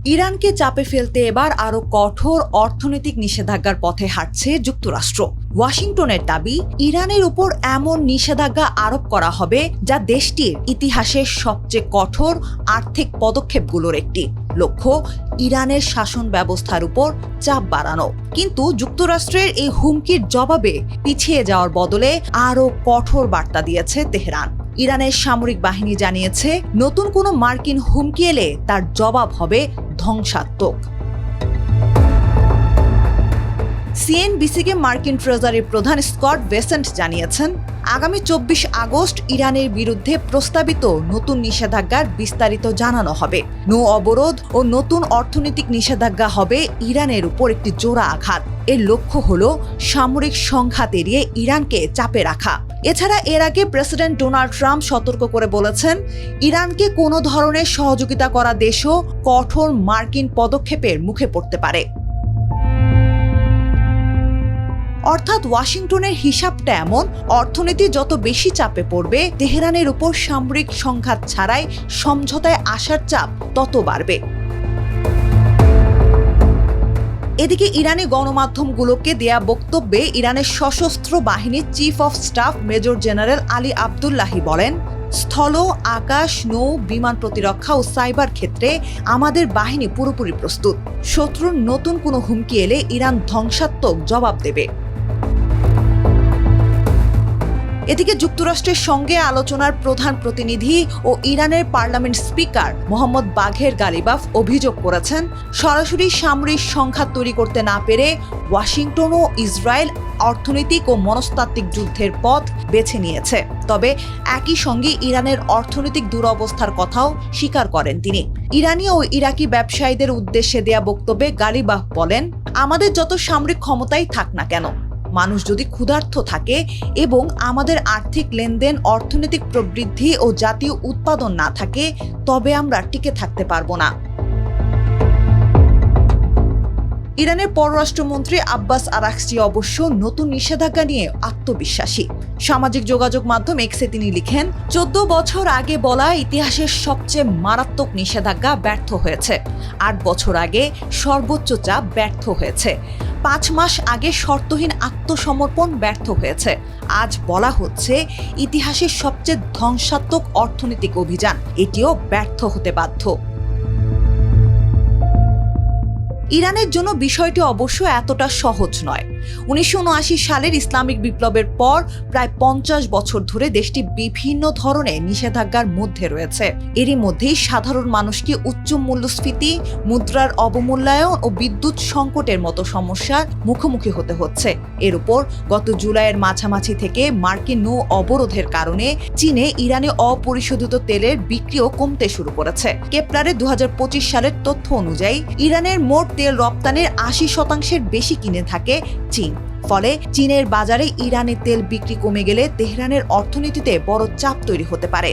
ইরানকে চাপে ফেলতে এবার আরো কঠোর অর্থনৈতিক নিষেধাজ্ঞার পথে হাঁটছে যুক্তরাষ্ট্র। ওয়াশিংটনের দাবি, ইরানের উপর এমন নিষেধাজ্ঞা আরোপ করা হবে যা দেশটির ইতিহাসের সবচেয়ে কঠোর আর্থিক পদক্ষেপগুলোর একটি। লক্ষ্য ইরানের শাসন ব্যবস্থার উপর চাপ বাড়ানো। কিন্তু যুক্তরাষ্ট্রের এই হুমকির জবাবে পিছিয়ে যাওয়ার বদলে আরও কঠোর বার্তা দিয়েছে তেহরান। ইরানের সামরিক বাহিনী জানিয়েছে, নতুন কোনো মার্কিন হুমকি এলে তার জবাব হবে ধ্বংসাত্মক। সিএনবিসিকে মার্কিন ট্রেজারি প্রধান স্কট বেসেন্ট জানিয়েছেন, আগামী 24 আগস্ট ইরানের বিরুদ্ধে প্রস্তাবিত নতুন নিষেধাজ্ঞার বিস্তারিত জানানো হবে। নৌ অবরোধ ও নতুন অর্থনৈতিক নিষেধাজ্ঞা হবে ইরানের উপর একটি জোড়া আঘাত। এর লক্ষ্য হল সামরিক সংঘাত এড়িয়ে ইরানকে চাপে রাখা। এছাড়া এর আগে প্রেসিডেন্ট ডোনাল্ড ট্রাম্প সতর্ক করে বলেছেন, ইরানকে কোনো ধরনের সহযোগিতা করা দেশও কঠোর মার্কিন পদক্ষেপের মুখে পড়তে পারে। অর্থাৎ ওয়াশিংটনের হিসাবটা এমন, অর্থনীতি যত বেশি চাপে পড়বে, তেহরানের উপর সামরিক সংঘাত ছাড়াই সমঝোতায় আসার চাপ তত বাড়বে। এদিকে ইরানি গণমাধ্যমগুলোকে দেয়া বক্তব্যে ইরানের সশস্ত্র বাহিনীর chief of staff major general Ali Abdollahi বলেন, স্থল, আকাশ, নৌ, বিমান প্রতিরক্ষা ও সাইবার ক্ষেত্রে আমাদের বাহিনী পুরোপুরি প্রস্তুত। শত্রুর নতুন কোনো হুমকি এলে ইরান ধ্বংসাত্মক জবাব দেবে। এদিকে যুক্তরাষ্ট্রের সঙ্গে আলোচনার প্রধান প্রতিনিধি ও ইরানের পার্লামেন্ট স্পিকার মোহাম্মদ বাঘের গালিবাফ অভিযোগ করেছেন, সরাসরি সামরিক সংঘাত তৈরি করতে না পেরে ওয়াশিংটন ও ইসরায়েল অর্থনৈতিক ও মনস্তাত্ত্বিক যুদ্ধের পথ বেছে নিয়েছে। তবে একই সঙ্গে ইরানের অর্থনৈতিক দুরবস্থার কথাও স্বীকার করেন তিনি। ইরানি ও ইরাকি ব্যবসায়ীদের উদ্দেশ্যে দেয়া বক্তব্যে গালিবাফ বলেন, আমাদের যত সামরিক ক্ষমতাই থাক না কেন, মানুষ যদি ক্ষুধার্ত থাকে এবং আমাদের আর্থিক লেনদেন, অর্থনৈতিক প্রবৃদ্ধি ও জাতীয় উৎপাদন না থাকে, তবে আমরা টিকে থাকতে পারবো না। ইরানের পররাষ্ট্রমন্ত্রী আব্বাস আরাকচি অবশ্য নতুন নিষেধাজ্ঞা নিয়ে আত্মবিশ্বাসী। সামাজিক যোগাযোগ মাধ্যম এক্সে তিনি লিখেন, 14 বছর আগে বলা ইতিহাসের সবচেয়ে মারাত্মক নিষেধাজ্ঞা ব্যর্থ হয়েছে। 8 বছর আগে সর্বোচ্চ চাপ ব্যর্থ হয়েছে। 5 মাস আগে শর্তহীন আত্মসমর্পণ ব্যর্থ হয়েছে। আজ বলা হচ্ছে ইতিহাসের সবচেয়ে ধ্বংসাত্মক অর্থনৈতিক অভিযান, এটিও ব্যর্থ হতে বাধ্য। ইরানের জন্য বিষয়টি অবশ্য এতটা সহজ নয়। 1979 সালের ইসলামিক বিপ্লবের পর প্রায় 50 বছর ধরে দেশটি বিভিন্ন ধরনের নিষেধাজ্ঞার মধ্যে রয়েছে। এরই মধ্যেই সাধারণ মানুষকে উচ্চ মূল্যস্ফীতি, মুদ্রার অবমূল্যায়ন ও বিদ্যুৎ সংকটের মতো সমস্যার মুখোমুখি হতে হচ্ছে। এর উপর গত জুলাইয়ের মাঝামাঝি থেকে মার্কিন নৌ অবরোধের কারণে চীনে ইরানে অপরিশোধিত তেলের বিক্রিও কমতে শুরু করেছে। কেপলারের 2025 সালের তথ্য অনুযায়ী ইরানের মোট তেল রপ্তানির 80% বেশি কিনে থাকে চীন। ফলে চীনের বাজারে ইরানের তেল বিক্রি কমে গেলে তেহরানের অর্থনীতিতে বড় চাপ তৈরি হতে পারে।